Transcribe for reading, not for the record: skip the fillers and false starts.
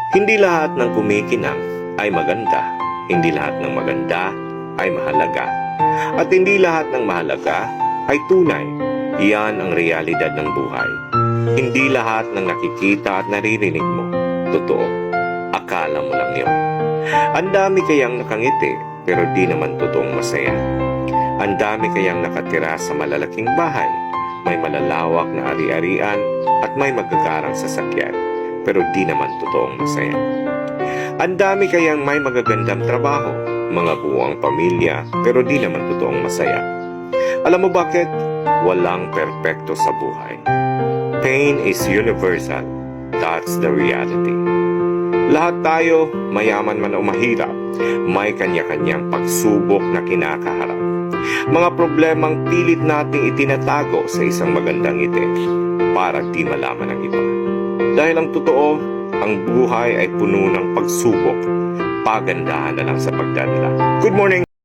Hindi lahat ng kumikinang ay maganda. Hindi lahat ng maganda ay mahalaga. At hindi lahat ng mahalaga ay tunay. Iyan ang realidad ng buhay. Hindi lahat ng nakikita at naririnig mo, totoo. Akala mo lang yun. Ang dami kayang nakangiti, pero di naman totoong masaya. Ang dami kayang nakatira sa malalaking bahay, may malalawak na ari-arian at may magagarang sasakyan, pero di naman totoong masaya. Ang dami kayang may magagandang trabaho, mga buwang pamilya, pero di naman totoong masaya. Alam mo bakit? Walang perpekto sa buhay. Pain is universal. That's the reality. Lahat tayo, mayaman man o mahirap, may kanya-kanyang pagsubok na kinakaharap. Mga problemang pilit nating itinatago sa isang magandang ngiti para di malaman ng iba. Dahil ang totoo, ang buhay ay puno ng pagsubok. Pagandahan na lang sa pagdadala. Good morning!